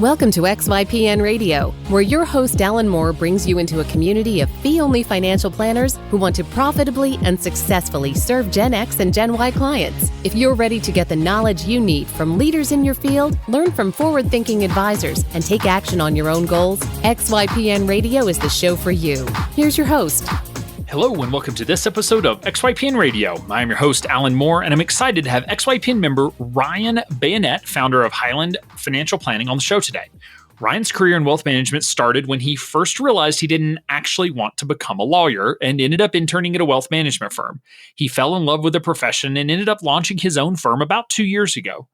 Welcome to XYPN Radio, where your host Alan Moore brings you into a community of fee-only financial planners who want to profitably and successfully serve Gen X and Gen Y clients. If you're ready to get the knowledge you need from leaders in your field, learn from forward-thinking advisors, and take action on your own goals, XYPN Radio is the show for you. Here's your host. Hello and welcome to this episode of XYPN Radio. I am your host, Alan Moore, and I'm excited to have XYPN member Ryan Bayonnet, founder of Hyland Financial Planning, on the show today. Ryan's career in wealth management started when he first realized he didn't actually want to become a lawyer and ended up interning at a wealth management firm. He fell in love with the profession and ended up launching his own firm about 2 years ago.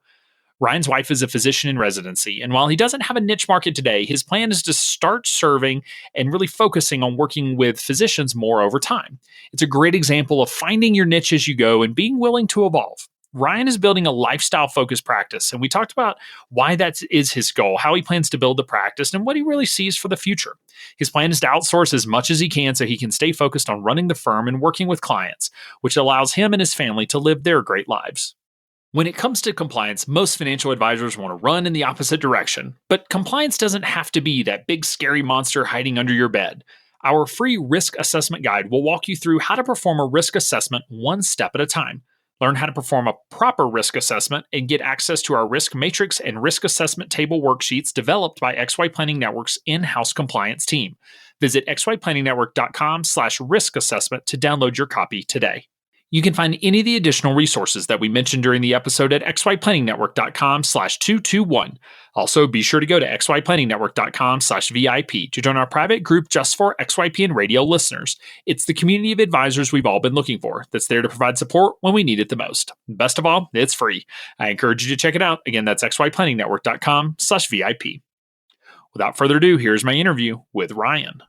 Ryan's wife is a physician in residency, and while he doesn't have a niche market today, his plan is to start serving and really focusing on working with physicians more over time. It's a great example of finding your niche as you go and being willing to evolve. Ryan is building a lifestyle-focused practice, and we talked about why that is his goal, how he plans to build the practice, and what he really sees for the future. His plan is to outsource as much as he can so he can stay focused on running the firm and working with clients, which allows him and his family to live their great lives. When it comes to compliance, most financial advisors want to run in the opposite direction, but compliance doesn't have to be that big scary monster hiding under your bed. Our free risk assessment guide will walk you through how to perform a risk assessment one step at a time. Learn how to perform a proper risk assessment and get access to our risk matrix and risk assessment table worksheets developed by XY Planning Network's in-house compliance team. Visit xyplanningnetwork.com/risk assessment to download your copy today. You can find any of the additional resources that we mentioned during the episode at xyplanningnetwork.com/221. Also, be sure to go to xyplanningnetwork.com/VIP to join our private group just for XYPN Radio listeners. It's the community of advisors we've all been looking for that's there to provide support when we need it the most. Best of all, it's free. I encourage you to check it out. Again, that's xyplanningnetwork.com/VIP. Without further ado, here's my interview with Ryan.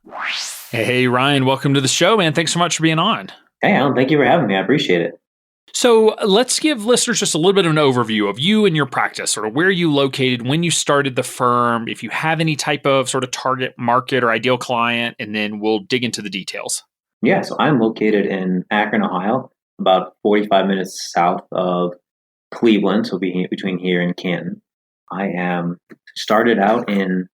Hey, Ryan, welcome to the show, man. Thanks so much for being on. Hey, Alan, thank you for having me. I appreciate it. So let's give listeners just a little bit of an overview of you and your practice, sort of where you located, when you started the firm, if you have any type of sort of target market or ideal client, and then we'll dig into the details. Yeah, so I'm located in Akron, Ohio, about 45 minutes south of Cleveland, so between here and Canton. I am started out in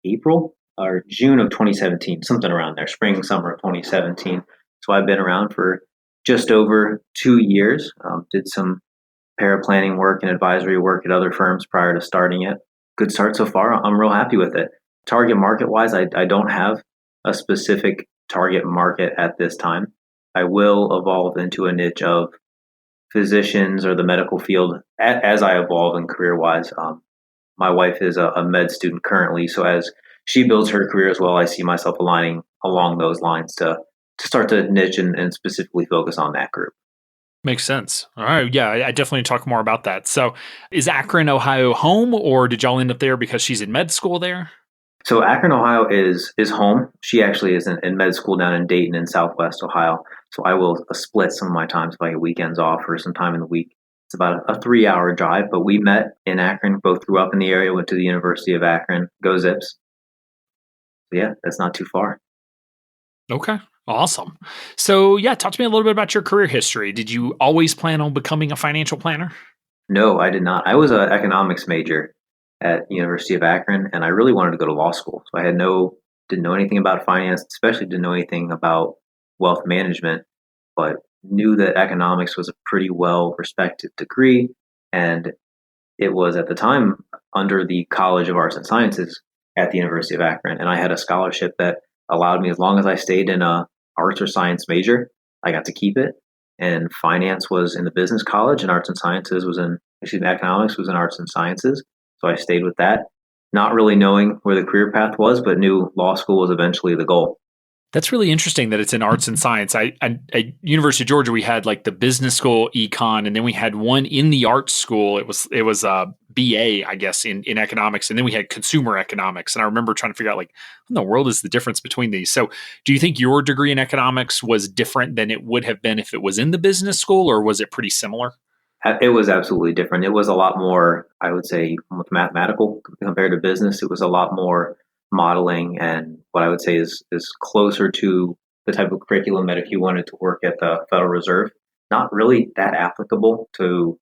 April or June of 2017, something around there, spring, summer of 2017. So I've been around for just over 2 years, did some paraplanning work and advisory work at other firms prior to starting it. Good start so far. I'm real happy with it. Target market-wise, I don't have a specific target market at this time. I will evolve into a niche of physicians or the medical field as I evolve in career-wise. My wife is a med student currently, so as she builds her career as well, I see myself aligning along those lines to start to niche and specifically focus on that group. Makes sense. All right. Yeah, I definitely talk more about that. So is Akron, Ohio home, or did y'all end up there because she's in med school there? So Akron, Ohio is home. She actually is in med school down in Dayton in Southwest Ohio. So I will split some of my times, if I get weekends off or some time in the week. It's about a 3-hour drive, but we met in Akron, both grew up in the area, went to the University of Akron, go Zips. So yeah, that's not too far. Okay. Awesome. So yeah, talk to me a little bit about your career history. Did you always plan on becoming a financial planner? No, I did not. I was an economics major at University of Akron, and I really wanted to go to law school. So I didn't know anything about finance, especially didn't know anything about wealth management, but knew that economics was a pretty well-respected degree. And it was at the time under the College of Arts and Sciences at the University of Akron. And I had a scholarship that allowed me, as long as I stayed in a arts or science major, I got to keep it. And finance was in the business college, and economics was in arts and sciences. So I stayed with that, not really knowing where the career path was, but knew law school was eventually the goal. That's really interesting that it's in arts and science. At University of Georgia, we had like the business school econ, and then we had one in the arts school. It was a BA, I guess, in economics, and then we had consumer economics. And I remember trying to figure out, like, what in the world is the difference between these? So do you think your degree in economics was different than it would have been if it was in the business school, or was it pretty similar? It was absolutely different. It was a lot more, I would say, mathematical compared to business. It was a lot more modeling, and what I would say is closer to the type of curriculum that if you wanted to work at the Federal Reserve, not really that applicable to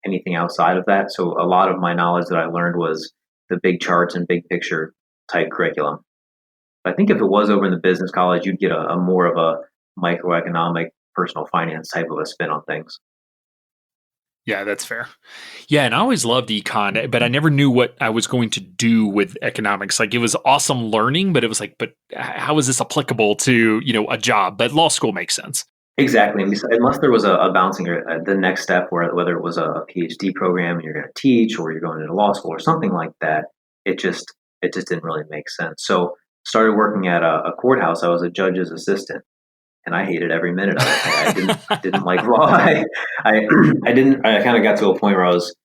anything outside of that. So a lot of my knowledge that I learned was the big charts and big picture type curriculum. I think if it was over in the business college, you'd get a more of a microeconomic, personal finance type of a spin on things. Yeah, that's fair. Yeah, and I always loved econ, but I never knew what I was going to do with economics. Like it was awesome learning, but it was like, but how is this applicable to, a job? But law school makes sense. Exactly. Unless there was a bouncing or the next step, whether it was a PhD program and you're going to teach, or you're going into law school or something like that, it just didn't really make sense. So started working at a courthouse. I was a judge's assistant, and I hated every minute of it. I didn't like law. I kind of got to a point where I was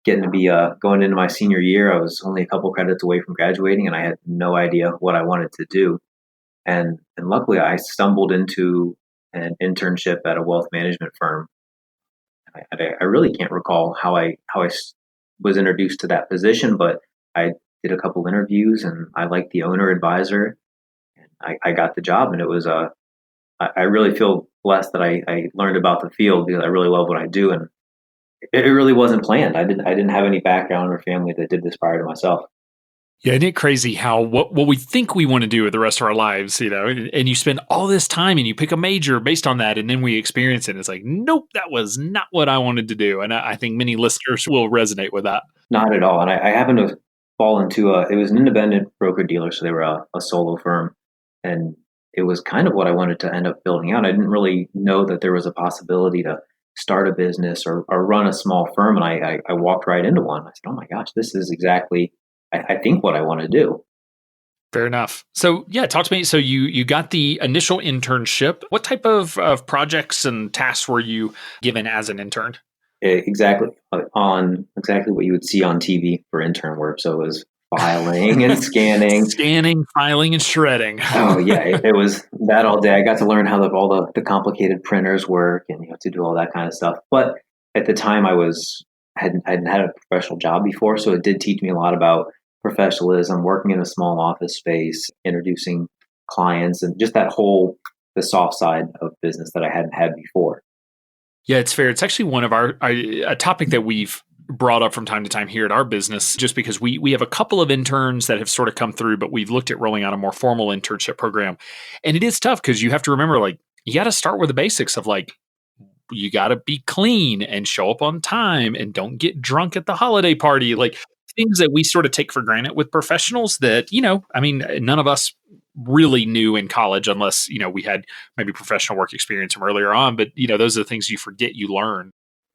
getting to be going into my senior year. I was only a couple credits away from graduating, and I had no idea what I wanted to do. And luckily, I stumbled into an internship at a wealth management firm. I really can't recall how I was introduced to that position, but I did a couple interviews, and I liked the owner advisor, and I got the job. And it was I really feel blessed that I learned about the field because I really love what I do, and it really wasn't planned. I didn't have any background or family that did this prior to myself. Yeah, isn't it crazy how what we think we want to do with the rest of our lives, and you spend all this time and you pick a major based on that, and then we experience it. And it's like, nope, that was not what I wanted to do. And I think many listeners will resonate with that. Not at all. And I happened to fall into it was an independent broker dealer, so they were a solo firm, and it was kind of what I wanted to end up building out. I didn't really know that there was a possibility to start a business or run a small firm, and I walked right into one. I said, "Oh my gosh, this is exactly I think what I want to do." Fair enough. So yeah, talk to me. So you got the initial internship. What type of projects and tasks were you given as an intern? Exactly on exactly what you would see on TV for intern work. So it was filing and scanning. Scanning, filing, and shredding. Oh yeah, it was that all day. I got to learn how all the complicated printers work, and to do all that kind of stuff. But at the time, hadn't had a professional job before, so it did teach me a lot about professionalism, working in a small office space, introducing clients, and just the soft side of business that I hadn't had before. Yeah, it's fair. It's actually one of a topic that we've brought up from time to time here at our business, just because we have a couple of interns that have sort of come through, but we've looked at rolling out a more formal internship program. And it is tough because you have to remember, like, you got to start with the basics of like, you got to be clean and show up on time and don't get drunk at the holiday party. Like things that we sort of take for granted with professionals that, none of us really knew in college unless, we had maybe professional work experience from earlier on. But, those are the things you forget you learn.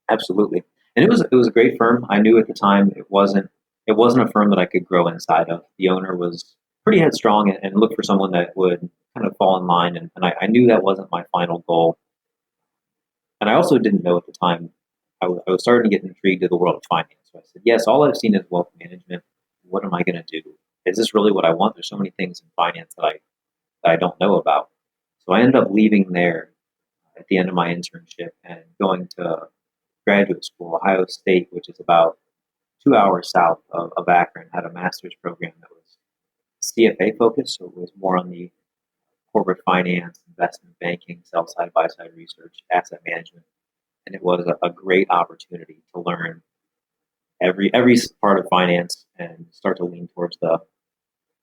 Absolutely. And it was a great firm. I knew at the time it wasn't a firm that I could grow inside of. The owner was pretty headstrong and looked for someone that would kind of fall in line. And I knew that wasn't my final goal. And I also didn't know at the time, I was starting to get intrigued in the world of finance. So I said, yes, all I've seen is wealth management. What am I going to do? Is this really what I want? There's so many things in finance that I don't know about. So I ended up leaving there at the end of my internship and going to graduate school. Ohio State, which is about 2 hours south of Akron, had a master's program that was CFA focused. So it was more on the corporate finance, investment banking, sell-side, buy-side research, asset management. And it was a great opportunity to learn every part of finance and start to lean towards the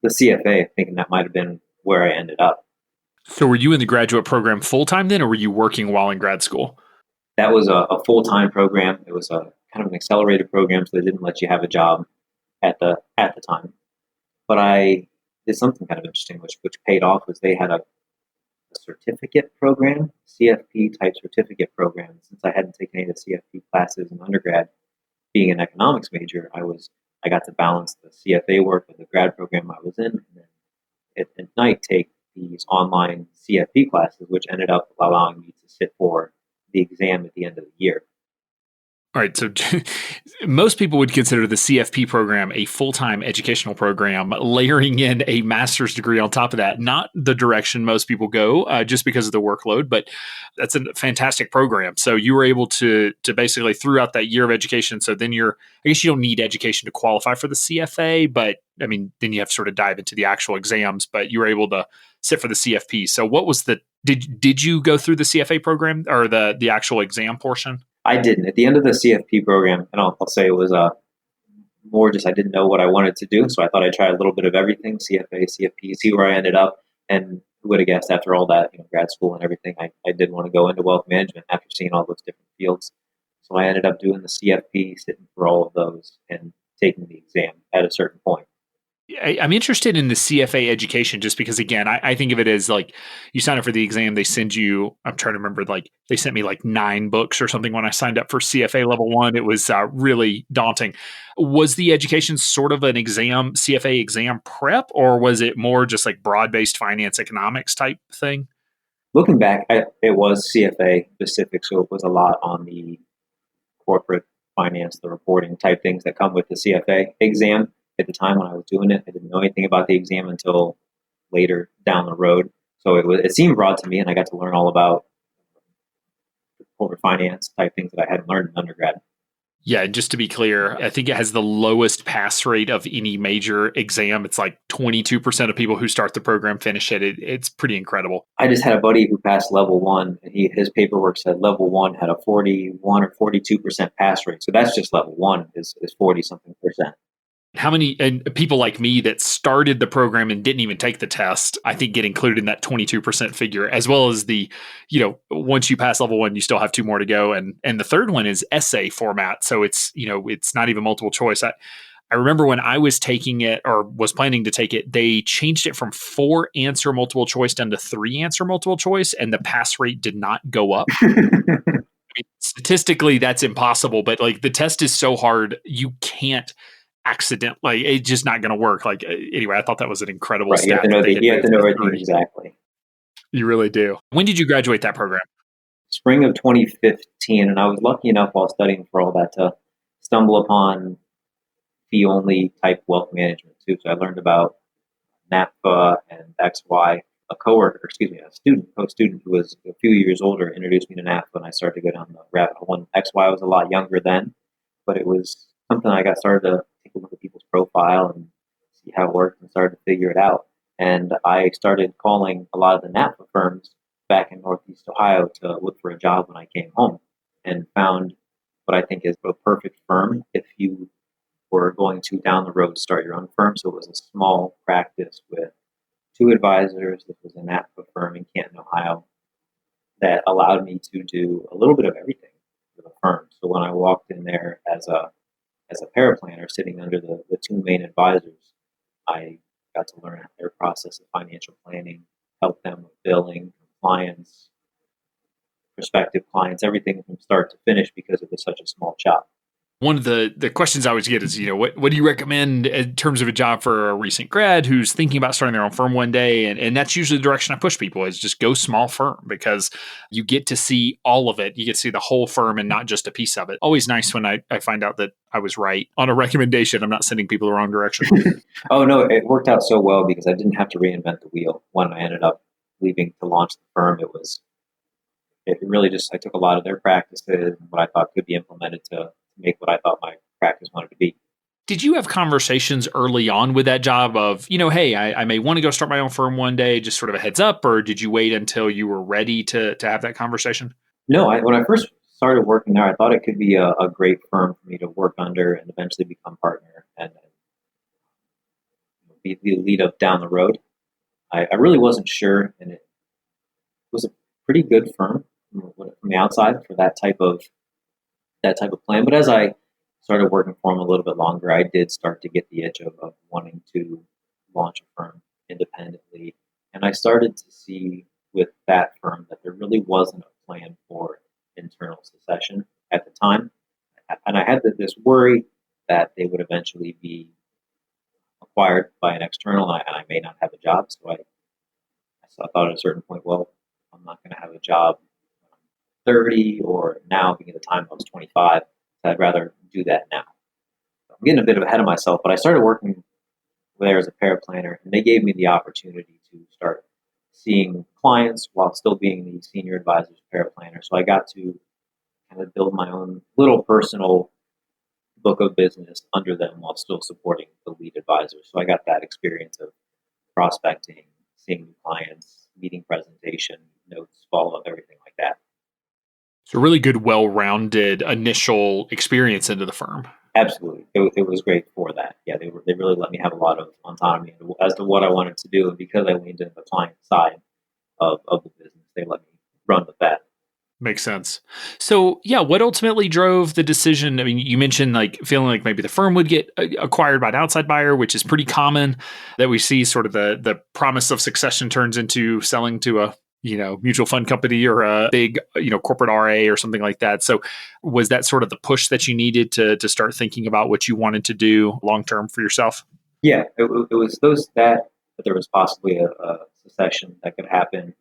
CFA, thinking that might have been where I ended up. So were you in the graduate program full-time then, or were you working while in grad school? That was a full-time program. It was a kind of an accelerated program, so they didn't let you have a job at the time. But I did something kind of interesting, which paid off, was they had a certificate program, CFP type certificate program. Since I hadn't taken any of the CFP classes in undergrad, being an economics major, I got to balance the CFA work with the grad program I was in, and then at night take these online CFP classes, which ended up allowing me to sit for the exam at the end of the year. All right. So most people would consider the CFP program a full-time educational program, layering in a master's degree on top of that. Not the direction most people go just because of the workload, but that's a fantastic program. So you were able to basically throughout that year of education. So then I guess you don't need education to qualify for the CFA, but then you have to sort of dive into the actual exams, but you were able to sit for the CFP. So what was did you go through the CFA program or the actual exam portion? I didn't. At the end of the CFP program, and I'll say it was more just I didn't know what I wanted to do. So I thought I'd try a little bit of everything, CFA, CFP, see where I ended up. And who would have guessed after all that, grad school and everything, I did want to go into wealth management after seeing all those different fields. So I ended up doing the CFP, sitting for all of those and taking the exam at a certain point. I'm interested in the CFA education just because, again, I think of it as like you sign up for the exam, they send you, I'm trying to remember, like they sent me like 9 books or something when I signed up for CFA level 1. It was really daunting. Was the education sort of an exam, CFA exam prep, or was it more just like broad-based finance economics type thing? Looking back, it was CFA specific, so it was a lot on the corporate finance, the reporting type things that come with the CFA exam. At the time when I was doing it, I didn't know anything about the exam until later down the road. So it seemed broad to me, and I got to learn all about corporate finance type things that I hadn't learned in undergrad. Yeah, and just to be clear, I think it has the lowest pass rate of any major exam. It's like 22% of people who start the program finish it. It's pretty incredible. I just had a buddy who passed level 1, and his paperwork said level 1 had a 41 or 42% pass rate. So that's just level 1 is 40 something percent. How many and people like me that started the program and didn't even take the test, I think get included in that 22% figure, as well as the, once you pass level 1, you still have 2 more to go. And the third one is essay format. So it's not even multiple choice. I remember when I was taking it or was planning to take it, they changed it from 4 answer multiple choice down to 3 answer multiple choice, and the pass rate did not go up. Statistically, that's impossible, but like the test is so hard, you can't accidentally, it's just not going to work. Like, anyway, I thought that was an incredible right, stat. You have to know everything exactly. You really do. When did you graduate that program? Spring of 2015, and I was lucky enough while studying for all that to stumble upon fee-only type wealth management too. So I learned about NAPA and XY. A co-student who was a few years older introduced me to NAPA, and I started to go down the rabbit hole. And XY was a lot younger then, but it was something I got started to take a look at people's profile and see how it worked and started to figure it out. And I started calling a lot of the NAPA firms back in Northeast Ohio to look for a job when I came home, and found what I think is a perfect firm if you were going to down the road start your own firm. So it was a small practice with 2 advisors. This was a NAPA firm in Canton, Ohio, that allowed me to do a little bit of everything for the firm. So when I walked in there as a paraplanner sitting under the 2 main advisors, I got to learn their process of financial planning, help them with billing, compliance, prospective clients, everything from start to finish because it was such a small shop. One of the questions I always get is, what do you recommend in terms of a job for a recent grad who's thinking about starting their own firm one day? And that's usually the direction I push people is just go small firm, because you get to see all of it. You get to see the whole firm and not just a piece of it. Always nice when I find out that I was right on a recommendation. I'm not sending people the wrong direction. Oh, no, it worked out so well because I didn't have to reinvent the wheel when I ended up leaving to launch the firm. It really just, I took a lot of their practices and what I thought could be implemented to make what I thought my practice wanted to be. Did you have conversations early on with that job of, hey, I may want to go start my own firm one day, just sort of a heads up, or did you wait until you were ready to have that conversation? No, when I first started working there, I thought it could be a great firm for me to work under and eventually become partner and be the lead up down the road. I really wasn't sure, and it was a pretty good firm from the outside for that type of plan. But as I started working for them a little bit longer, I did start to get the itch of wanting to launch a firm independently. And I started to see with that firm that there really wasn't a plan for internal succession at the time. And I had this worry that they would eventually be acquired by an external, and I may not have a job. So I thought at a certain point, well, I'm not going to have a job 30 or now being at the time I was 25. So I'd rather do that now. I'm getting a bit ahead of myself, but I started working there as a paraplanner, and they gave me the opportunity to start seeing clients while still being the senior advisor's paraplanner. So I got to kind of build my own little personal book of business under them while still supporting the lead advisor. So I got that experience of prospecting, seeing new clients, meeting presentation, notes, follow-up, everything like that. So really good, well-rounded initial experience into the firm. Absolutely. It was great for that. Yeah, they really let me have a lot of autonomy as to what I wanted to do. And because I leaned into the client side of the business, they let me run with that. Makes sense. So, yeah, what ultimately drove the decision? I mean, you mentioned like feeling like maybe the firm would get acquired by an outside buyer, which is pretty common that we see sort of the promise of succession turns into selling to a, mutual fund company or a big, corporate RA or something like that. So, was that sort of the push that you needed to start thinking about what you wanted to do long term for yourself? Yeah, it was those that there was possibly a succession that could happen.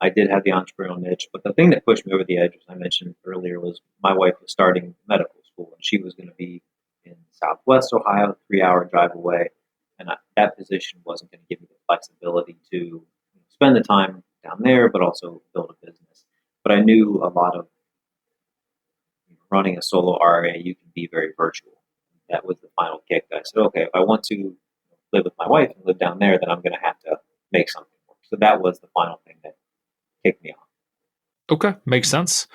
I did have the entrepreneurial niche, but the thing that pushed me over the edge, as I mentioned earlier, was my wife was starting medical school, and she was going to be in Southwest Ohio, 3 hour drive away, and that position wasn't going to give me the flexibility to spend the time down there, but also build a business. But I knew a lot of running a solo RA, you can be very virtual. That was the final kick. That I said, okay, if I want to live with my wife and live down there, then I'm going to have to make something work. So that was the final thing that kicked me off. Okay, makes sense.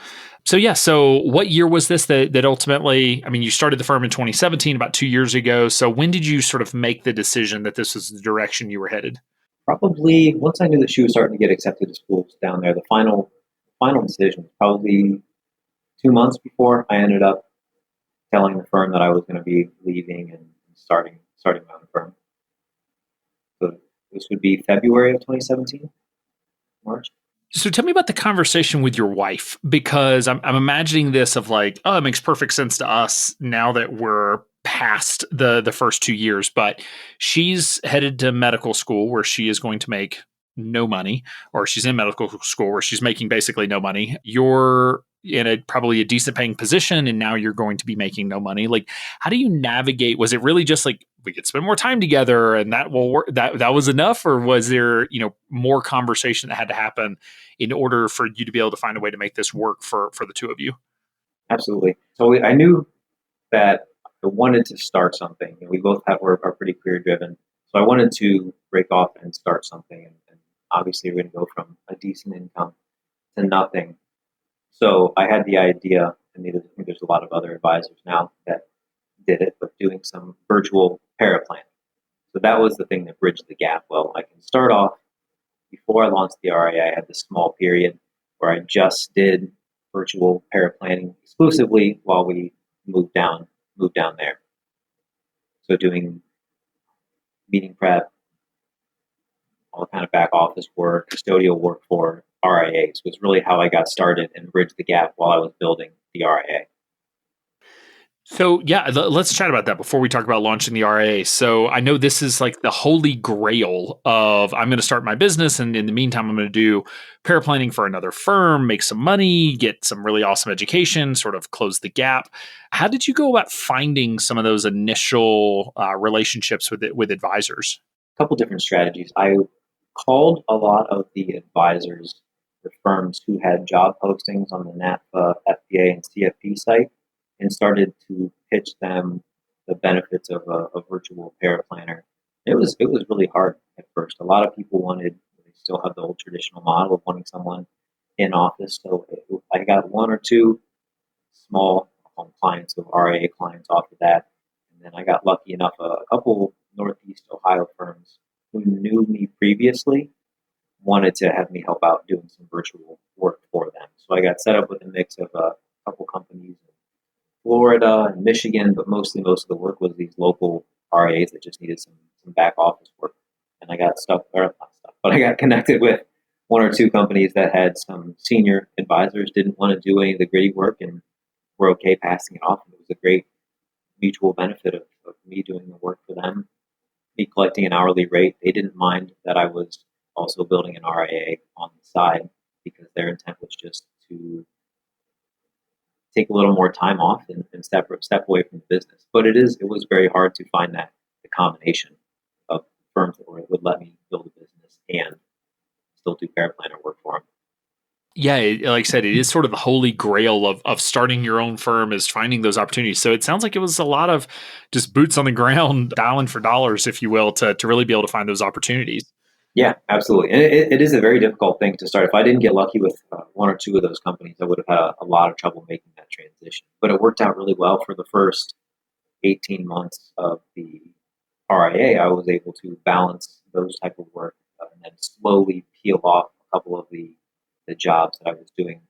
So yeah, so what year was this that ultimately, I mean, you started the firm in 2017, about 2 years ago. So when did you sort of make the decision that this was the direction you were headed? Probably once I knew that she was starting to get accepted to schools down there, the final decision was probably 2 months before I ended up telling the firm that I was going to be leaving and starting my own firm. So this would be February of 2017, March. So tell me about the conversation with your wife, because I'm imagining this of like, oh, it makes perfect sense to us now that we're past the first 2 years, but she's headed to medical school where she is going to make no money, or she's in medical school where she's making basically no money. You're in probably a decent paying position, and now you're going to be making no money. Like, how do you navigate? Was it really just like we could spend more time together and that will work? That was enough, or was there more conversation that had to happen in order for you to be able to find a way to make this work for the two of you? Absolutely. So I knew that I wanted to start something, and we both are pretty career driven. So I wanted to break off and start something, and obviously we're going to go from a decent income to nothing. So I had the idea, and I think there's a lot of other advisors now that did it, but doing some virtual paraplanning. So that was the thing that bridged the gap. Well, I can start off before I launched the RIA. I had this small period where I just did virtual paraplanning exclusively while we moved down there. So doing meeting prep, all kind of back office work, custodial work for RIAs was really how I got started and bridged the gap while I was building the RIA. So yeah, let's chat about that before we talk about launching the RIA. So I know this is like the holy grail of I'm going to start my business, and in the meantime, I'm going to do paraplanning for another firm, make some money, get some really awesome education, sort of close the gap. How did you go about finding some of those initial relationships with advisors? A couple different strategies. I called a lot of the advisors, the firms who had job postings on the NAPA, FBA, and CFP site, and started to pitch them the benefits of a virtual paraplanner. It was really hard at first. A lot of people they still have the old traditional model of wanting someone in office. So I got one or two small clients of RIA clients off of that. And then I got lucky enough, a couple Northeast Ohio firms who knew me previously wanted to have me help out doing some virtual work for them. So I got set up with a mix of a couple companies in Florida and Michigan, but most of the work was these local RAs that just needed some back office work. And I got I got connected with one or two companies that had some senior advisors, didn't want to do any of the gritty work, and were okay passing it off. And it was a great mutual benefit of me doing the work for them, me collecting an hourly rate. They didn't mind that I was also building an RIA on the side because their intent was just to take a little more time off and step away from the business. But it was very hard to find the combination of firms that would let me build a business and still do paraplanner work for them. Yeah, like I said, it is sort of the holy grail of starting your own firm, is finding those opportunities. So it sounds like it was a lot of just boots on the ground, dialing for dollars, if you will, to really be able to find those opportunities. Yeah, absolutely. And it is a very difficult thing to start. If I didn't get lucky with one or two of those companies, I would have had a lot of trouble making that transition. But it worked out really well for the first 18 months of the RIA, I was able to balance those type of work and then slowly peel off a couple of the jobs that I was doing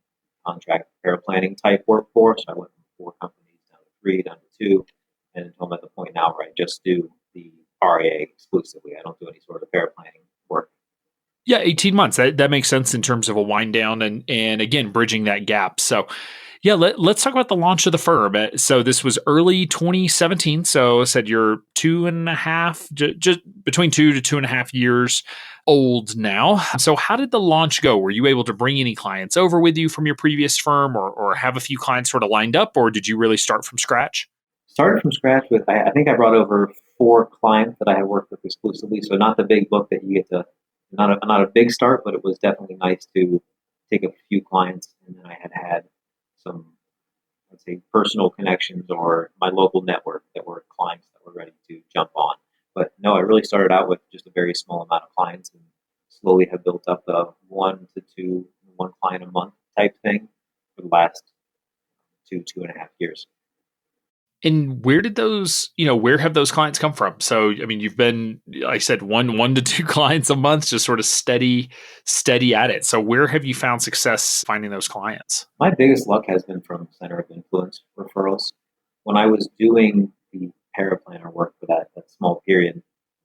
contract paraplanning type work for. So I went from 4 companies down to 3, down to 2, and I'm at the point now where I just do the RIA exclusively. I don't do any sort of paraplanning work. Yeah, 18 months. That makes sense in terms of a wind down and again, bridging that gap. So yeah, let's talk about the launch of the firm. So this was early 2017. So I said you're 2.5, just between 2 to 2.5 years old now. So how did the launch go? Were you able to bring any clients over with you from your previous firm or have a few clients sort of lined up, or did you really start from scratch? Started from scratch with, I think I brought over 4 clients that I had worked with exclusively. So not the big book that you get to, not a big start, but it was definitely nice to take a few clients. And then I had some, let's say, personal connections or my local network that were clients that were ready to jump on. But no, I really started out with just a very small amount of clients and slowly have built up the 1 to 2, 1 client a month type thing for the last 2.5 years. And where did those, where have those clients come from? So, I mean, you've been, like I said, one to 2 clients a month, just sort of steady at it. So where have you found success finding those clients? My biggest luck has been from center of influence referrals. When I was doing the paraplanner work for that small period,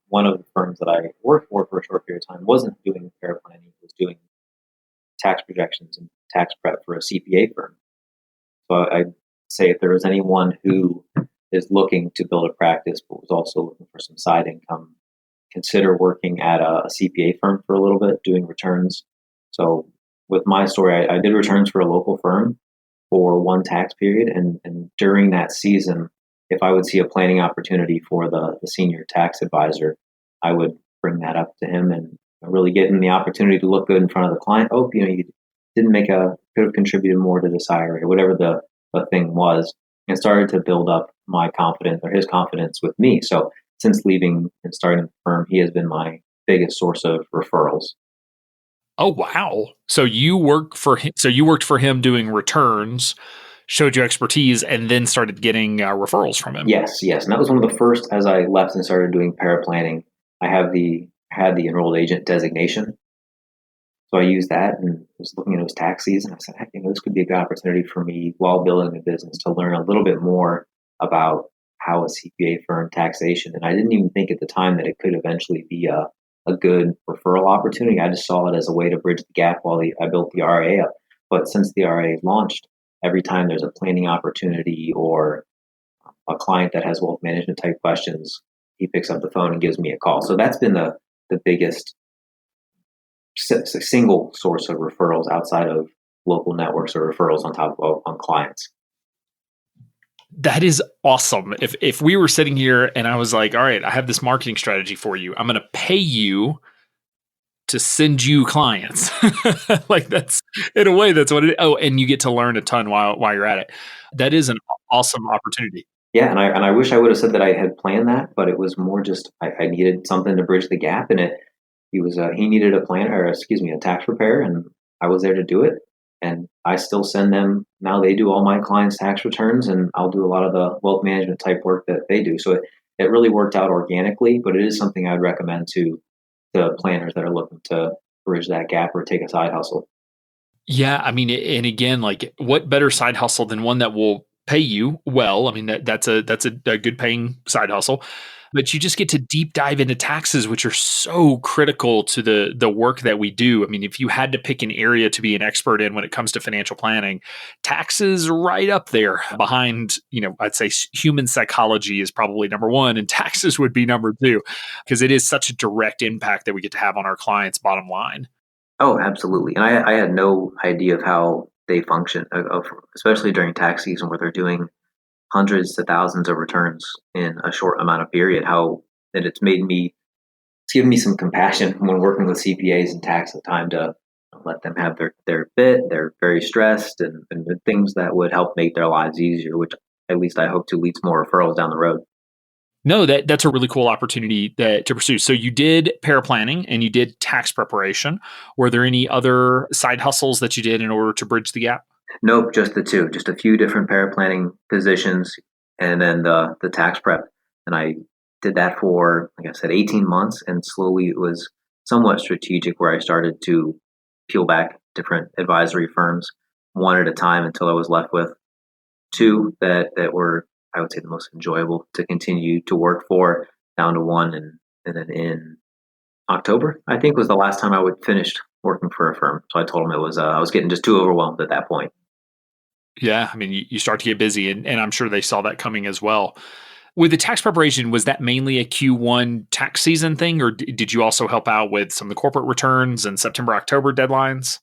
one of the firms that I worked for a short period of time wasn't doing paraplanning, it was doing tax projections and tax prep for a CPA firm. So I'd say if there was anyone who is looking to build a practice but was also looking for some side income, consider working at a CPA firm for a little bit, doing returns. So with my story, I did returns for a local firm for 1 tax period. And during that season, if I would see a planning opportunity for the senior tax advisor, I would bring that up to him and really get him the opportunity to look good in front of the client. Oh, you didn't could have contributed more to this IRA or whatever the thing was, and started to build up my confidence or his confidence with me. So since leaving and starting the firm, he has been my biggest source of referrals. Oh, wow. So you worked for him doing returns, showed you expertise, and then started getting referrals from him. Yes. And that was one of the first, as I left and started doing paraplanning, I had the enrolled agent designation. So I used that and was looking at his tax season. I said, heck, this could be a good opportunity for me while building a business to learn a little bit more about how a CPA firm taxation. And I didn't even think at the time that it could eventually be a good referral opportunity. I just saw it as a way to bridge the gap while I built the RIA up. But since the RIA launched, every time there's a planning opportunity or a client that has wealth management type questions, he picks up the phone and gives me a call. So that's been the biggest single source of referrals outside of local networks or referrals on clients. That is awesome. If we were sitting here and I was like, all right, I have this marketing strategy for you. I'm going to pay you to send you clients. Like that's, in a way, that's what it is. Oh, and you get to learn a ton while you're at it. That is an awesome opportunity. Yeah, and I wish I would have said that I had planned that, but it was more just I needed something to bridge the gap, and he needed a tax preparer, and I was there to do it. And I still send them now. They do all my clients' tax returns, and I'll do a lot of the wealth management type work that they do. So it really worked out organically, but it is something I'd recommend to the planners that are looking to bridge that gap or take a side hustle. Yeah, I mean, and again, like, what better side hustle than one that will pay you well? I mean, that's a good paying side hustle, but you just get to deep dive into taxes, which are so critical to the work that we do. I mean, if you had to pick an area to be an expert in when it comes to financial planning, taxes right up there behind, I'd say human psychology is probably number 1 and taxes would be number 2, because it is such a direct impact that we get to have on our clients' bottom line. Oh, absolutely. And I had no idea of how they function, especially during tax season where they're doing hundreds to thousands of returns in a short amount of period, how that it's given me some compassion when working with CPAs and tax at the time to let them have their bit. They're very stressed and the things that would help make their lives easier, which at least I hope to lead to more referrals down the road. No, that's a really cool opportunity to pursue. So you did paraplanning and you did tax preparation. Were there any other side hustles that you did in order to bridge the gap? Nope, just the 2, just a few different paraplanning positions. and then the tax prep. And I did that for, like I said, 18 months. And slowly it was somewhat strategic where I started to peel back different advisory firms one at a time until I was left with two that were, I would say, the most enjoyable to continue to work for, down to one. And then in October, I think, was the last time I would finished working for a firm. So I told them it was I was getting just too overwhelmed at that point. Yeah, I mean, you start to get busy, and I'm sure they saw that coming as well. With the tax preparation, was that mainly a Q1 tax season thing, or did you also help out with some of the corporate returns and September, October deadlines?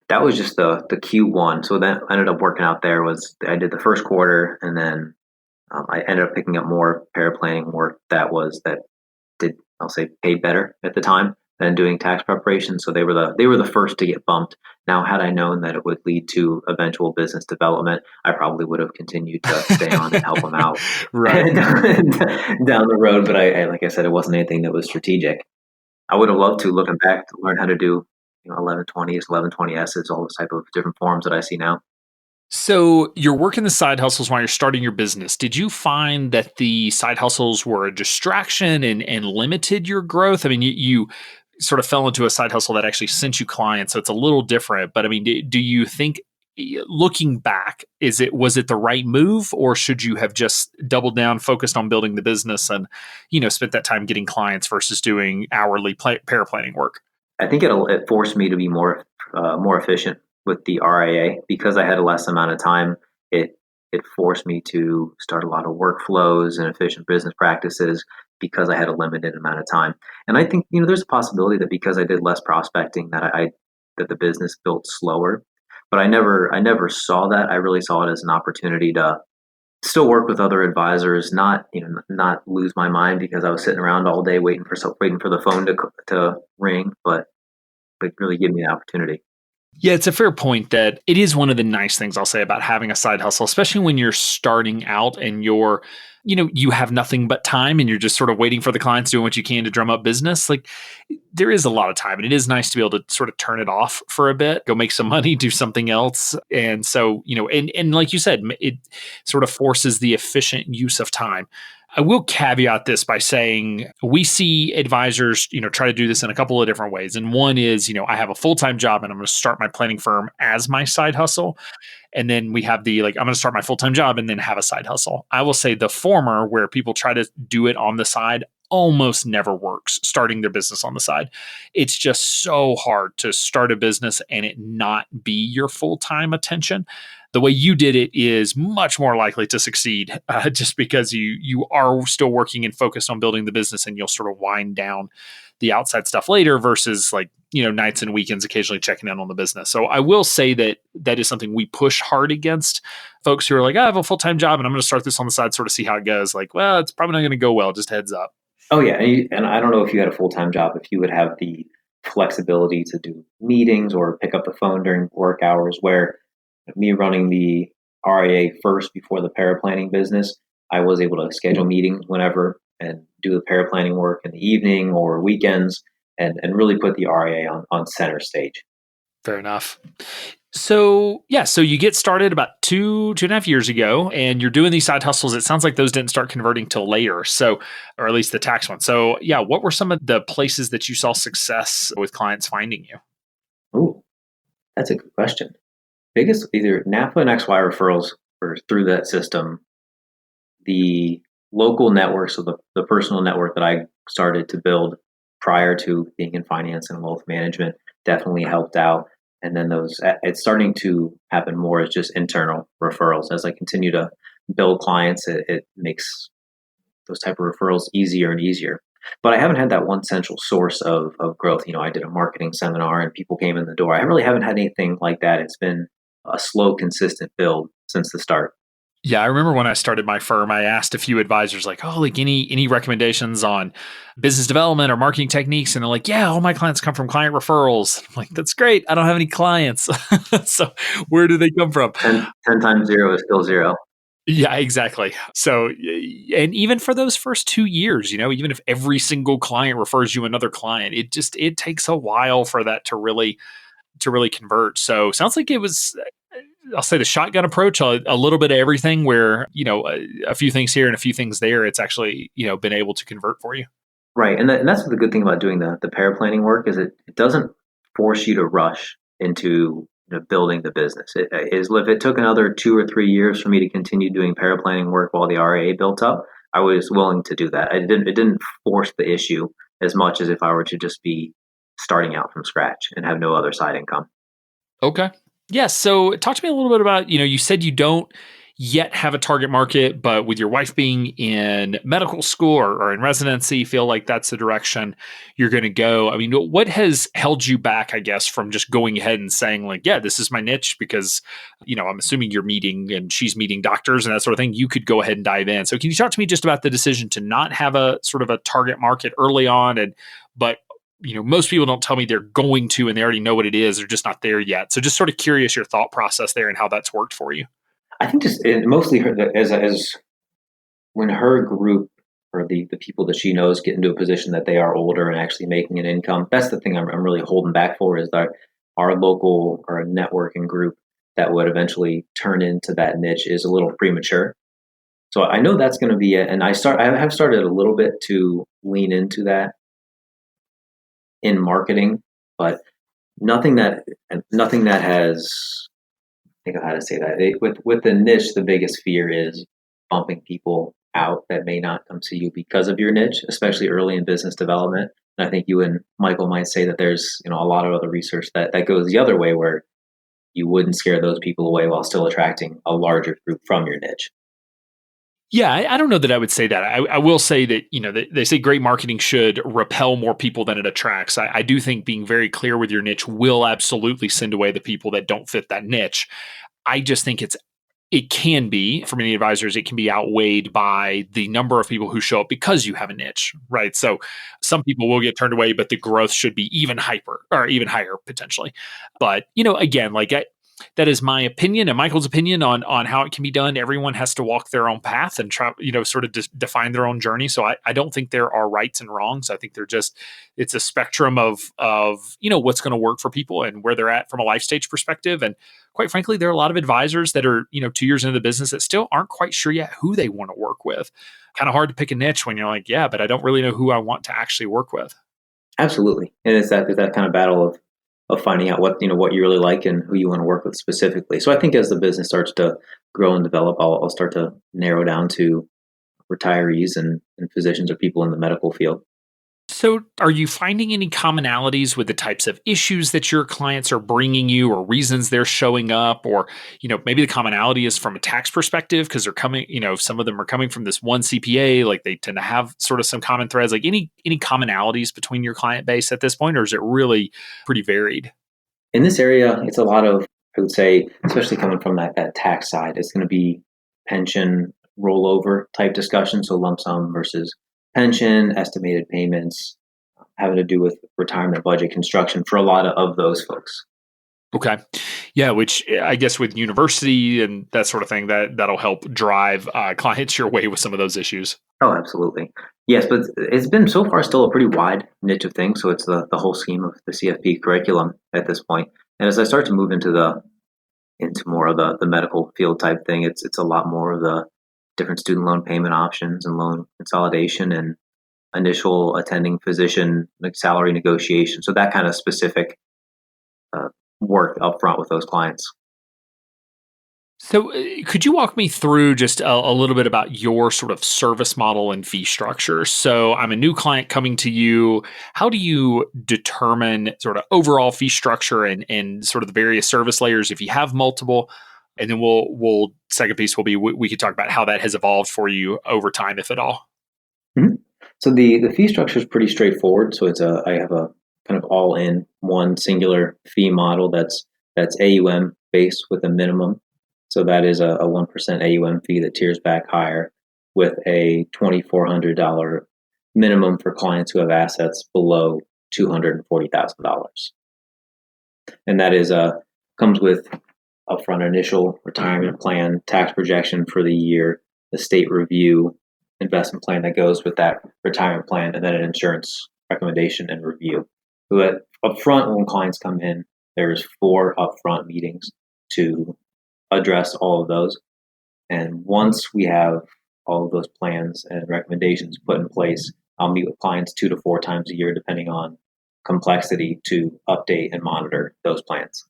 That was just the Q1. So that ended up working out there was I did the first quarter, and then I ended up picking up more paraplanning work that did, I'll say, paid better at the time than doing tax preparation. So they were the first to get bumped. Now, had I known that it would lead to eventual business development, I probably would have continued to stay on and help them out Right. down the road. But like I said, it wasn't anything that was strategic. I would have loved to, looking back, to learn how to do 1120s, 1120s, all those type of different forms that I see now. So you're working the side hustles while you're starting your business. Did you find that the side hustles were a distraction and limited your growth? I mean, you sort of fell into a side hustle that actually sent you clients, so it's a little different. But I mean, do you think, looking back, was it the right move, or should you have just doubled down, focused on building the business, and spent that time getting clients versus doing hourly paraplanning work? I think it forced me to be more efficient with the RIA because I had a less amount of time. It it forced me to start a lot of workflows and efficient business practices because I had a limited amount of time. And I think there's a possibility that because I did less prospecting that the business built slower. But I never saw that. I really saw it as an opportunity to still work with other advisors, not lose my mind because I was sitting around all day waiting for the phone to ring, but really give me the opportunity. Yeah, it's a fair point that it is one of the nice things I'll say about having a side hustle, especially when you're starting out and you have nothing but time and you're just sort of waiting for the clients, doing what you can to drum up business. Like, there is a lot of time, and it is nice to be able to sort of turn it off for a bit, go make some money, do something else. And so, and like you said, it sort of forces the efficient use of time. I will caveat this by saying we see advisors, try to do this in a couple of different ways. And one is, I have a full-time job and I'm going to start my planning firm as my side hustle. And then we have I'm going to start my full-time job and then have a side hustle. I will say the former, where people try to do it on the side, almost never works, starting their business on the side. It's just so hard to start a business and it not be your full-time attention. The way you did it is much more likely to succeed, just because you are still working and focused on building the business, and you'll sort of wind down the outside stuff later versus nights and weekends occasionally checking in on the business. So I will say that is something we push hard against folks who are like, I have a full-time job and I'm going to start this on the side, sort of see how it goes. Like, well, it's probably not going to go well. Just heads up. Oh yeah, and I don't know if you had a full time job, if you would have the flexibility to do meetings or pick up the phone during work hours. Where me running the RIA first before the paraplanning business, I was able to schedule meetings whenever and do the paraplanning work in the evening or weekends, and really put the RIA on center stage. Fair enough. So yeah, so you get started about two and a half years ago, and you're doing these side hustles. It sounds like those didn't start converting till later. So, or at least the tax one. So yeah, what were some of the places that you saw success with clients finding you? Ooh, that's a good question. Biggest either NAPA and XY referrals or through that system. The local network, so the personal network that I started to build prior to being in finance and wealth management, definitely helped out. And then it's starting to happen more as just internal referrals. As I continue to build clients, it makes those type of referrals easier and easier. But I haven't had that one central source of growth. I did a marketing seminar and people came in the door. I really haven't had anything like that. It's been a slow, consistent build since the start. Yeah, I remember when I started my firm, I asked a few advisors like, "Oh, like any recommendations on business development or marketing techniques?" And they're like, "Yeah, all my clients come from client referrals." I'm like, "That's great. I don't have any clients." So where do they come from? 10 times zero is still zero. Yeah, exactly. So, and even for those first 2 years, even if every single client refers you another client, it takes a while for that to really to really convert. So sounds like it was, I'll say, the shotgun approach, a little bit of everything where, a few things here and a few things there. It's actually, been able to convert for you. Right. And that's the good thing about doing the paraplanning work is it doesn't force you to rush into building the business. If it took another 2 or 3 years for me to continue doing paraplanning work while the RAA built up, I was willing to do that. It didn't force the issue as much as if I were to just be starting out from scratch and have no other side income. Okay. Yeah. So talk to me a little bit about, you said you don't yet have a target market, but with your wife being in medical school or in residency, feel like that's the direction you're going to go. I mean, what has held you back, I guess, from just going ahead and saying like, yeah, this is my niche? Because, I'm assuming you're meeting and she's meeting doctors and that sort of thing. You could go ahead and dive in. So can you talk to me just about the decision to not have a sort of a target market early on, but most people don't tell me they're going to, and they already know what it is. They're just not there yet. So just sort of curious your thought process there and how that's worked for you. I think just mostly as when her group or the people that she knows get into a position that they are older and actually making an income, that's the thing I'm really holding back for is that our local or networking group that would eventually turn into that niche is a little premature. So I know that's going to be it. And I have started a little bit to lean into that in marketing, but nothing that has, think of how to say that. With the niche, the biggest fear is bumping people out that may not come to you because of your niche, especially early in business development. And I think you and Michael might say that there's a lot of other research that goes the other way, where you wouldn't scare those people away while still attracting a larger group from your niche. Yeah, I don't know that I would say that. I will say that, they say great marketing should repel more people than it attracts. I do think being very clear with your niche will absolutely send away the people that don't fit that niche. I just think it can be, for many advisors, it can be outweighed by the number of people who show up because you have a niche, right? So some people will get turned away, but the growth should be even higher potentially. But, again, that is my opinion and Michael's opinion on how it can be done. Everyone has to walk their own path and try, sort of define their own journey. So I don't think there are rights and wrongs. I think it's a spectrum of what's going to work for people and where they're at from a life stage perspective. And quite frankly, there are a lot of advisors that are, 2 years into the business that still aren't quite sure yet who they want to work with. Kind of hard to pick a niche when you're like, yeah, but I don't really know who I want to actually work with. Absolutely. And it's that kind of battle of finding out what you really like and who you want to work with specifically. So I think as the business starts to grow and develop, I'll start to narrow down to retirees and physicians or people in the medical field. So are you finding any commonalities with the types of issues that your clients are bringing you or reasons they're showing up? Or, maybe the commonality is from a tax perspective because they're coming, some of them are coming from this one CPA, like they tend to have sort of some common threads, like any commonalities between your client base at this point, or is it really pretty varied? In this area, it's a lot of, I would say, especially coming from that tax side, it's going to be pension rollover type discussion. So lump sum versus pension, estimated payments, having to do with retirement budget construction for a lot of those folks. Okay. Yeah, which I guess with university and that sort of thing, that'll help drive clients your way with some of those issues. Oh, absolutely. Yes, but it's been so far still a pretty wide niche of things. So it's the whole scheme of the CFP curriculum at this point. And as I start to move into more of the medical field type thing, it's a lot more of the different student loan payment options and loan consolidation and initial attending physician salary negotiation. So that kind of specific work up front with those clients. So could you walk me through just a little bit about your sort of service model and fee structure? So I'm a new client coming to you. How do you determine sort of overall fee structure and sort of the various service layers if you have multiple? And then we'll second piece will be we could talk about how that has evolved for you over time, if at all. Mm-hmm. So the fee structure is pretty straightforward. So I have a kind of all in one singular fee model that's AUM based with a minimum. So that is a 1% AUM fee that tiers back higher with a $2,400 minimum for clients who have assets below $240,000. And that is comes with upfront initial retirement plan, tax projection for the year, the state review, investment plan that goes with that retirement plan, and then an insurance recommendation and review. So that upfront, when clients come in, there's 4 upfront meetings to address all of those. And once we have all of those plans and recommendations put in place, I'll meet with clients 2 to 4 times a year, depending on complexity, to update and monitor those plans.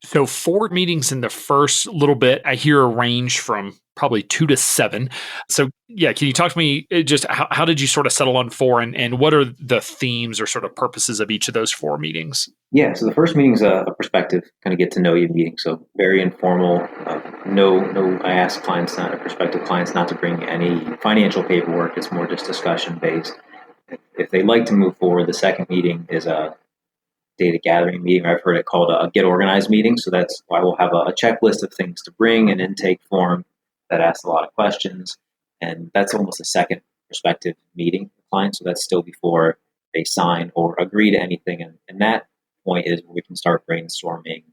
So 4 meetings in the first little bit. I hear a range from probably 2 to 7. So yeah, can you talk to me just how did you sort of settle on 4 and what are the themes or sort of purposes of each of those 4 meetings? Yeah, so the first meeting is a perspective, kind of get to know you meeting. So very informal. No. I ask clients, not prospective clients, not to bring any financial paperwork. It's more just discussion based. If they like to move forward, the second meeting is a data gathering meeting. I've heard it called a get organized meeting. So that's why we'll have a checklist of things to bring, an intake form that asks a lot of questions, and that's almost a second prospective meeting with clients. So that's still before they sign or agree to anything, and that point is where we can start brainstorming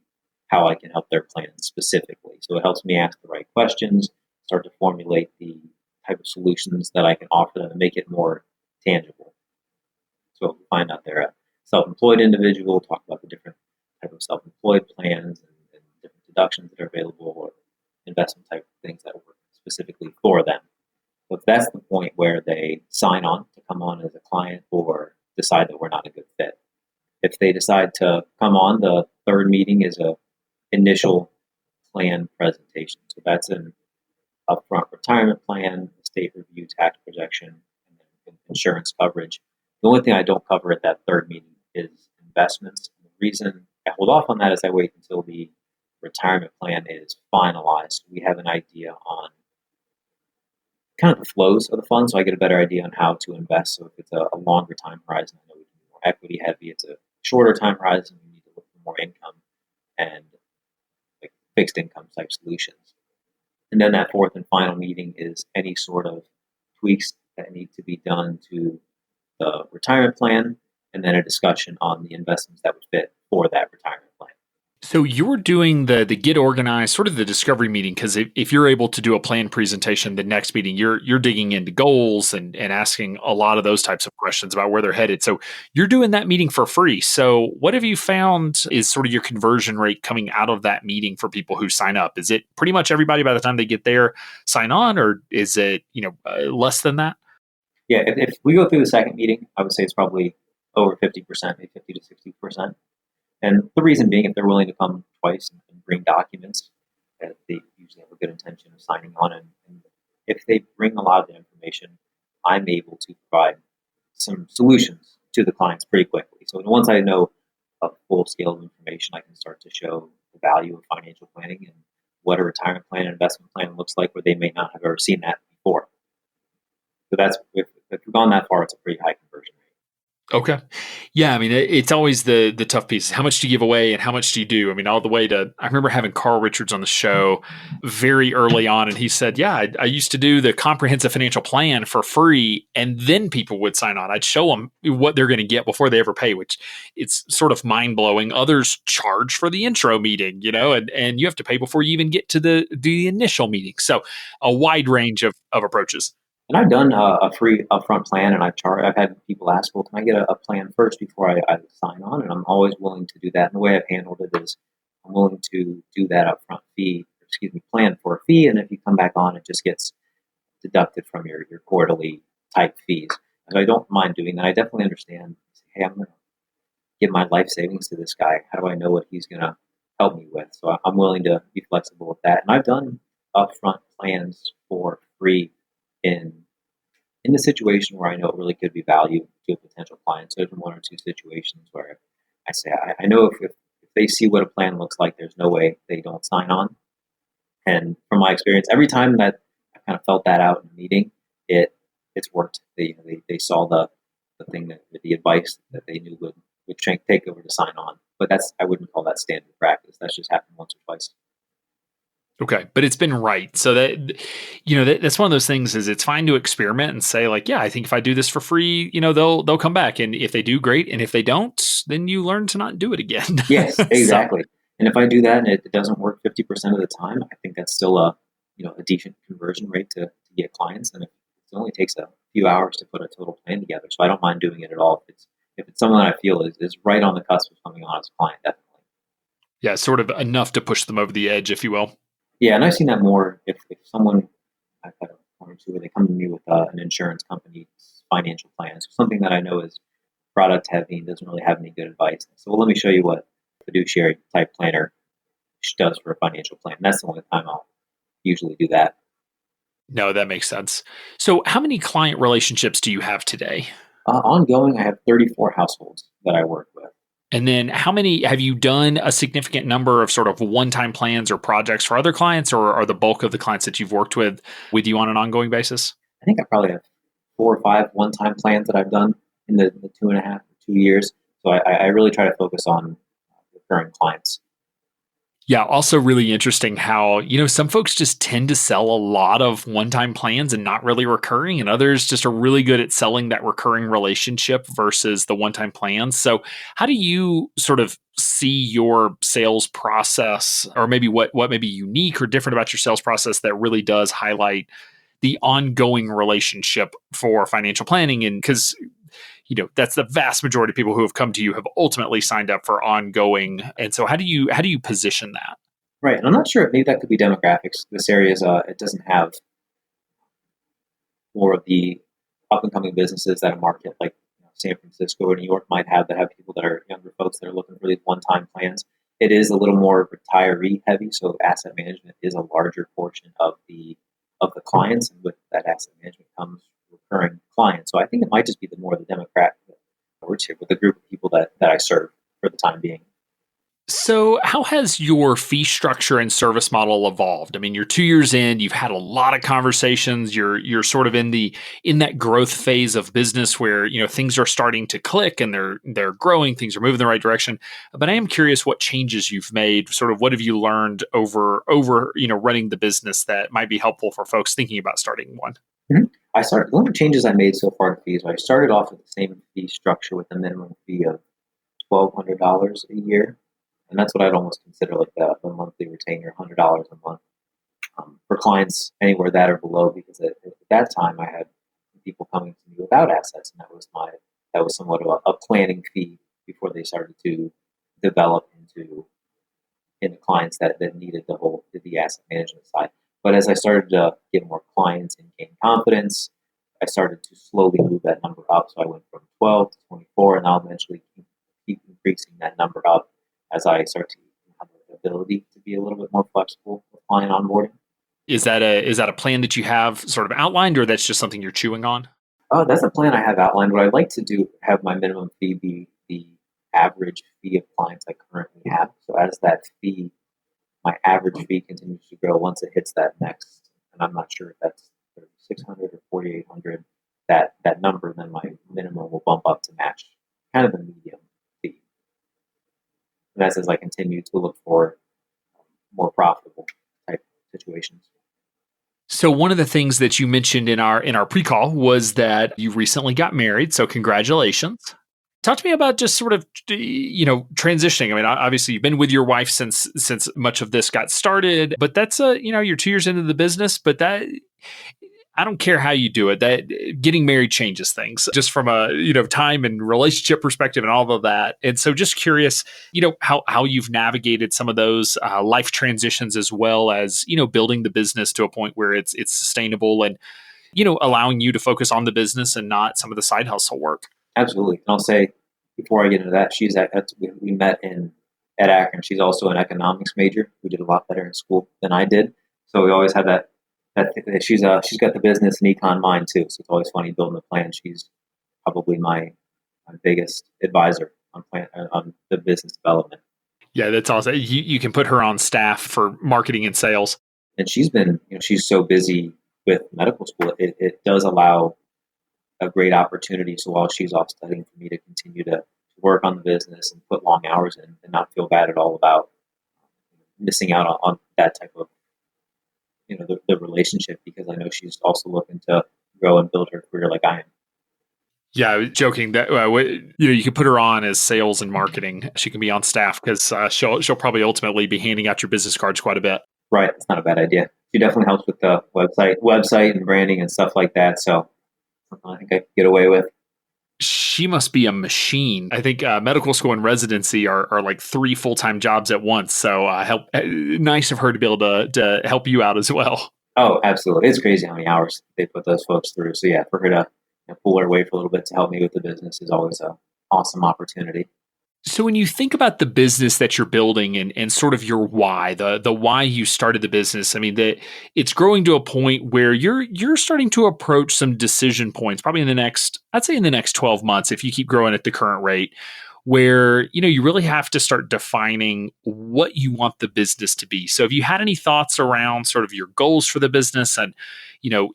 how I can help their plan specifically. So it helps me ask the right questions, start to formulate the type of solutions that I can offer them and make it more tangible. So we find out they're a self-employed individual, talk about the different type of self-employed plans and different deductions that are available or investment type of things that work specifically for them. So if that's the point where they sign on to come on as a client or decide that we're not a good fit. If they decide to come on, the third meeting is a initial plan presentation. So that's an upfront retirement plan, estate review, tax projection, and then insurance coverage. The only thing I don't cover at that third meeting is investments. And the reason I hold off on that is I wait until the retirement plan is finalized. We have an idea on kind of the flows of the fund, so I get a better idea on how to invest. So if it's a longer time horizon, I know we can be more equity heavy. It's a shorter time horizon, we need to look for more income and like fixed income type solutions. And then that fourth and final meeting is any sort of tweaks that need to be done to the retirement plan, and then a discussion on the investments that would fit for that retirement plan. So you're doing the get organized, sort of the discovery meeting, because if you're able to do a plan presentation, the next meeting you're digging into goals and asking a lot of those types of questions about where they're headed. So you're doing that meeting for free. So what have you found is sort of your conversion rate coming out of that meeting for people who sign up? Is it pretty much everybody by the time they get there sign on, or is it less than that? Yeah, if we go through the second meeting, I would say it's probably over 50%, maybe 50 to 60%. And the reason being, if they're willing to come twice and bring documents, that they usually have a good intention of signing on. And if they bring a lot of the information, I'm able to provide some solutions to the clients pretty quickly. So once I know a full scale of information, I can start to show the value of financial planning and what a retirement plan and investment plan looks like, where they may not have ever seen that before. So that's if we've gone that far, it's a pretty high conversion rate. Okay. Yeah. I mean, it's always the tough piece. How much do you give away and how much do you do? I mean, all the way to, I remember having Carl Richards on the show very early on, and he said, yeah, I used to do the comprehensive financial plan for free, and then people would sign on. I'd show them what they're going to get before they ever pay, which it's sort of mind blowing. Others charge for the intro meeting, and you have to pay before you even get to the initial meeting. So a wide range of approaches. And I've done a free upfront plan, and I've had people ask, well, can I get a plan first before I sign on? And I'm always willing to do that. And the way I've handled it is I'm willing to do that upfront plan for a fee. And if you come back on, it just gets deducted from your quarterly type fees. So I don't mind doing that. I definitely understand, hey, I'm going to give my life savings to this guy. How do I know what he's going to help me with? So I'm willing to be flexible with that. And I've done upfront plans for free in the situation where I know it really could be value to a potential client. So there's been 1 or 2 situations where I say, I know if they see what a plan looks like, there's no way they don't sign on. And from my experience, every time that I kind of felt that out in a meeting, it's worked. They saw the thing the advice that they knew would take over to sign on. But I wouldn't call that standard practice. That's just happened once or twice. Okay, but it's been right. So that's one of those things. Is it's fine to experiment and say like, yeah, I think if I do this for free, they'll come back, and if they do, great, and if they don't, then you learn to not do it again. Yes, exactly. So, and if I do that and it doesn't work 50% of the time, I think that's still a decent conversion rate to get clients, and it only takes a few hours to put a total plan together. So I don't mind doing it at all if it's someone I feel is right on the cusp of coming on as a client. Definitely. Yeah, sort of enough to push them over the edge, if you will. Yeah, and I've seen that more if someone, I've had one or two where they come to me with an insurance company's financial plan. So something that I know is product heavy and doesn't really have any good advice. So, well, let me show you what a fiduciary type planner does for a financial plan. That's the only time I'll usually do that. No, that makes sense. So, how many client relationships do you have today? Ongoing, I have 34 households that I work with. And then, how many have you done a significant number of sort of one time plans or projects for other clients, or are the bulk of the clients that you've worked with you on an ongoing basis? I think I probably have 4 or 5 one-time plans that I've done in the 2.5 or 2 years. So I really try to focus on recurring clients. Yeah, also really interesting how, some folks just tend to sell a lot of one-time plans and not really recurring, and others just are really good at selling that recurring relationship versus the one-time plans. So, how do you sort of see your sales process, or maybe what may be unique or different about your sales process that really does highlight the ongoing relationship for financial planning? And because that's the vast majority of people who have come to you have ultimately signed up for ongoing. And so how do you position that? Right, and I'm not sure. Maybe that could be demographics. This area is it doesn't have more of the up and coming businesses that a market like San Francisco or New York might have, that have people that are younger folks that are looking for these one time plans. It is a little more retiree heavy, so asset management is a larger portion of the clients, and with that asset management comes recurring clients. So I think it might just be the more the demographic words here with the group of people that I serve for the time being. So, how has your fee structure and service model evolved? I mean, you're 2 years in. You've had a lot of conversations. You're sort of in that growth phase of business where things are starting to click and they're growing. Things are moving in the right direction. But I am curious what changes you've made. Sort of what have you learned over running the business that might be helpful for folks thinking about starting one? The only changes I made so far to fees. I started off with the same fee structure with a minimum fee of $1,200 a year, and that's what I'd almost consider like the monthly retainer, $100 a month for clients anywhere that or below. Because at that time, I had people coming to me without assets, and that was somewhat of a planning fee before they started to develop into clients that needed the asset management side. But as I started to get more clients and gain confidence, I started to slowly move that number up. So I went from 12 to 24, and I'll eventually keep increasing that number up as I start to have the ability to be a little bit more flexible with client onboarding. Is that a plan that you have sort of outlined, or that's just something you're chewing on? That's a plan I have outlined. What I'd like to do, have my minimum fee be the average fee of clients I currently have. So as that fee, my average fee continues to grow once it hits that next, and I'm not sure if that's 3,600 or 4,800, that number, then my minimum will bump up to match kind of the medium fee. And that's as I continue to look for more profitable type situations. So one of the things that you mentioned in our pre-call was that you recently got married. So congratulations. Talk to me about just sort of transitioning. I mean, obviously you've been with your wife since much of this got started, but that's you're 2 years into the business, but that I don't care how you do it. That getting married changes things just from a time and relationship perspective and all of that. And so, just curious, how you've navigated some of those life transitions, as well as building the business to a point where it's sustainable and allowing you to focus on the business and not some of the side hustle work. Absolutely. And I'll say, before I get into that, we met at Akron. She's also an economics major who did a lot better in school than I did. So we always have that she's got the business and econ mind too. So it's always funny building a plan. She's probably my biggest advisor on the business development. Yeah, that's awesome. You can put her on staff for marketing and sales. And she's so busy with medical school. It does allow a great opportunity. So while she's off studying, for me to continue to work on the business and put long hours in, and not feel bad at all about missing out on that type of the relationship, because I know she's also looking to grow and build her career like I am. Yeah, I was joking that you can put her on as sales and marketing. She can be on staff because she'll probably ultimately be handing out your business cards quite a bit. Right, it's not a bad idea. She definitely helps with the website and branding and stuff like that. So I think I could get away with. she must be a machine. I think medical school and residency are like 3 full-time jobs at once. So nice of her to be able to help you out as well. Oh, absolutely. It's crazy how many hours they put those folks through. So yeah, for her to pull her away for a little bit to help me with the business is always a awesome opportunity. So when you think about the business that you're building and sort of your why, the why you started the business, I mean that it's growing to a point where you're starting to approach some decision points, probably I'd say in the next 12 months, if you keep growing at the current rate, where you really have to start defining what you want the business to be. So have you had any thoughts around sort of your goals for the business and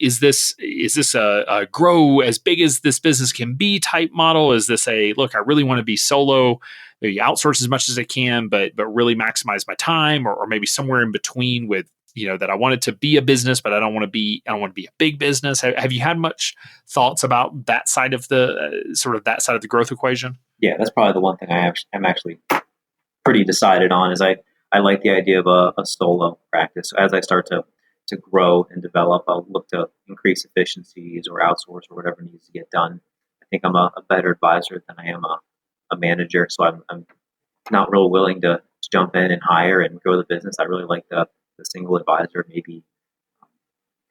is this a grow as big as this business can be type model? Is this a look, I really want to be solo, maybe outsource as much as I can, but really maximize my time, or maybe somewhere in between with that I want it to be a business, but I don't want to be a big business. Have you had much thoughts about that side of the that side of the growth equation? Yeah, that's probably the one thing I'm actually pretty decided on is I like the idea of a solo practice. So as I start to grow and develop, I'll look to increase efficiencies or outsource or whatever needs to get done. I think I'm a better advisor than I am a manager. So I'm not real willing to jump in and hire and grow the business. I really like the single advisor, maybe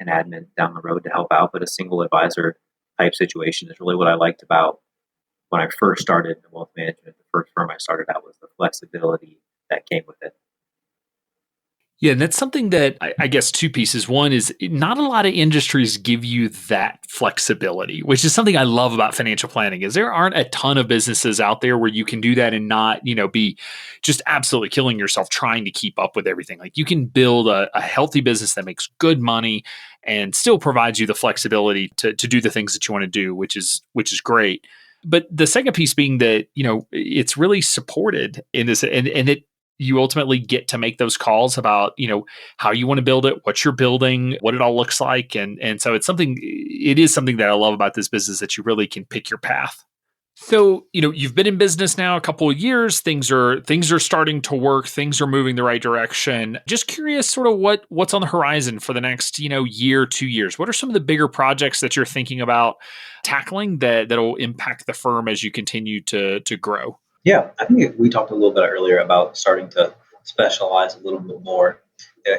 an admin down the road to help out, but a single advisor type situation is really what I liked about when I first started in wealth management. The first firm I started out was the flexibility that came with it. Yeah, and that's something that I guess 2 pieces. One is not a lot of industries give you that flexibility, which is something I love about financial planning. Is there aren't a ton of businesses out there where you can do that and not, be just absolutely killing yourself trying to keep up with everything. Like you can build a healthy business that makes good money and still provides you the flexibility to do the things that you want to do, which is great. But the second piece being that, it's really supported in this and it you ultimately get to make those calls about, how you want to build it, what you're building, what it all looks like. And so it is something that I love about this business, that you really can pick your path. So, you've been in business now a couple of years, things are starting to work, things are moving the right direction. Just curious sort of what's on the horizon for the next, year, 2 years. What are some of the bigger projects that you're thinking about tackling that'll impact the firm as you continue to grow? Yeah, I think we talked a little bit earlier about starting to specialize a little bit more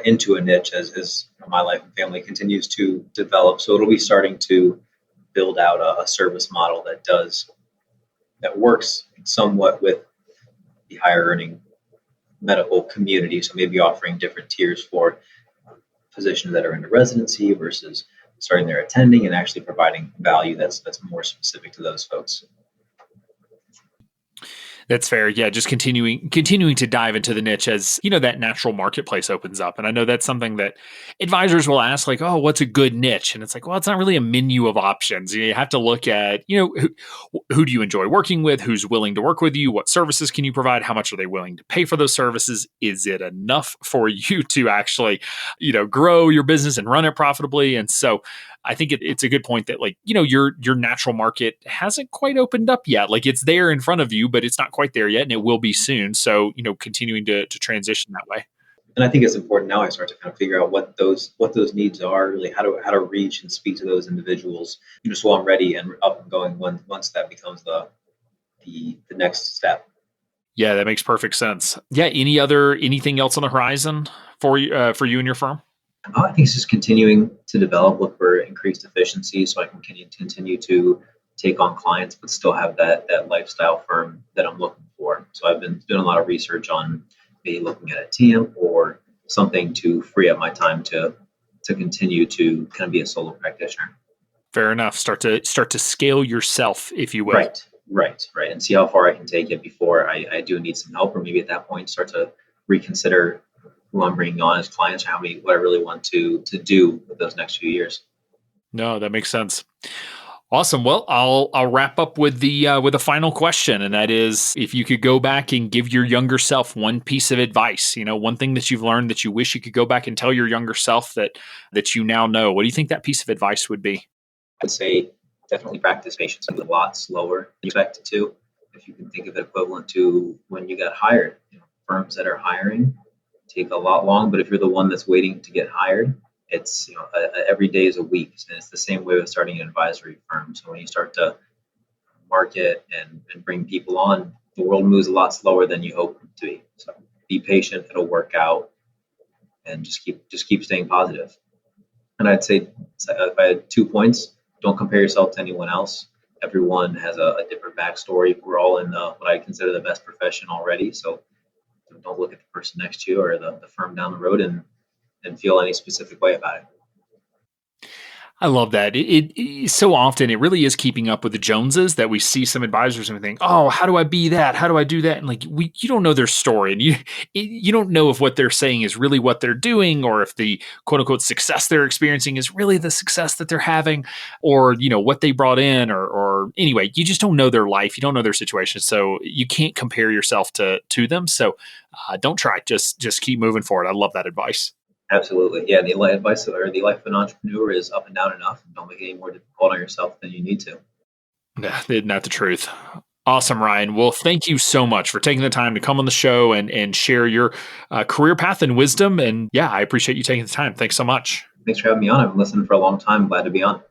into a niche as my life and family continues to develop. So it'll be starting to build out a service model that works somewhat with the higher earning medical community. So maybe offering different tiers for physicians that are in a residency versus starting their attending and actually providing value that's more specific to those folks. That's fair. Yeah, just continuing to dive into the niche as, that natural marketplace opens up. And I know that's something that advisors will ask, like, oh, what's a good niche? And it's like, well, it's not really a menu of options. You have to look at, who do you enjoy working with? Who's willing to work with you? What services can you provide? How much are they willing to pay for those services? Is it enough for you to actually, grow your business and run it profitably? And so I think it's a good point that your natural market hasn't quite opened up yet. Like it's there in front of you, but it's not quite there yet, and it will be soon. So continuing to transition that way. And I think it's important now I start to kind of figure out what those needs are, really how to reach and speak to those individuals, so I'm ready and up and going once that becomes the next step. Yeah, that makes perfect sense. Yeah. Anything else on the horizon for you and your firm? I think it's just continuing to develop, look for increased efficiency so I can continue to take on clients, but still have that lifestyle firm that I'm looking for. So I've been doing a lot of research on maybe looking at a TAMP or something to free up my time to continue to kind of be a solo practitioner. Fair enough. Start to scale yourself, if you will. Right. And see how far I can take it before I do need some help, or maybe at that point start to reconsider who I'm bringing on as clients, or what I really want to do with those next few years. No, that makes sense. Awesome. Well, I'll wrap up with a final question, and that is, if you could go back and give your younger self one piece of advice, one thing that you've learned that you wish you could go back and tell your younger self that you now know, what do you think that piece of advice would be? I'd say definitely practice patience a lot slower than you expect it to. If you can think of it equivalent to when you got hired, firms that are hiring take a lot long, but if you're the one that's waiting to get hired, it's every day is a week, and it's the same way with starting an advisory firm. So when you start to market and bring people on, the world moves a lot slower than you hope it to be. So be patient, it'll work out, and just keep staying positive. And I'd say if I had 2 points, don't compare yourself to anyone else. Everyone has a different backstory. We're all in what I consider the best profession already. So don't look at the person next to you or the firm down the road and feel any specific way about it. I love that. It so often it really is keeping up with the Joneses that we see some advisors and we think, oh, how do I be that? How do I do that? And like you don't know their story, and you don't know if what they're saying is really what they're doing, or if the quote unquote success they're experiencing is really the success that they're having, or what they brought in, or anyway, you just don't know their life, you don't know their situation, so you can't compare yourself to them. So don't try. Just keep moving forward. I love that advice. Absolutely. Yeah. The advice or the life of an entrepreneur is up and down enough. Don't make it any more difficult on yourself than you need to. Isn't that the truth? Awesome, Ryan. Well, thank you so much for taking the time to come on the show and share your career path and wisdom. And yeah, I appreciate you taking the time. Thanks so much. Thanks for having me on. I've been listening for a long time. Glad to be on.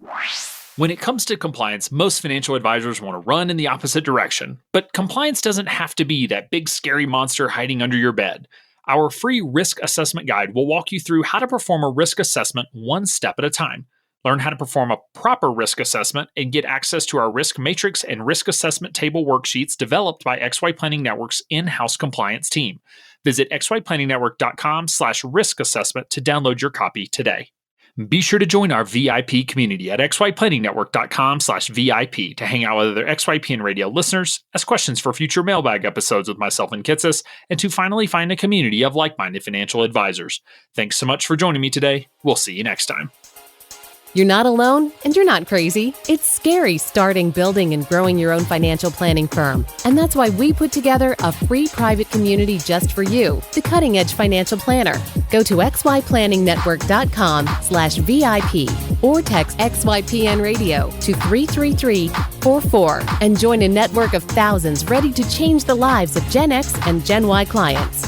When it comes to compliance, most financial advisors want to run in the opposite direction. But compliance doesn't have to be that big, scary monster hiding under your bed. Our free risk assessment guide will walk you through how to perform a risk assessment one step at a time. Learn how to perform a proper risk assessment and get access to our risk matrix and risk assessment table worksheets developed by XY Planning Network's in-house compliance team. Visit xyplanningnetwork.com/risk assessment to download your copy today. Be sure to join our VIP community at xyplanningnetwork.com/VIP to hang out with other XYPN radio listeners, ask questions for future mailbag episodes with myself and Kitsis, and to finally find a community of like-minded financial advisors. Thanks so much for joining me today. We'll see you next time. You're not alone, and you're not crazy. It's scary starting, building, and growing your own financial planning firm. And that's why we put together a free private community just for you, the Cutting Edge Financial Planner. Go to xyplanningnetwork.com/VIP or text XYPN Radio to 33344 and join a network of thousands ready to change the lives of Gen X and Gen Y clients.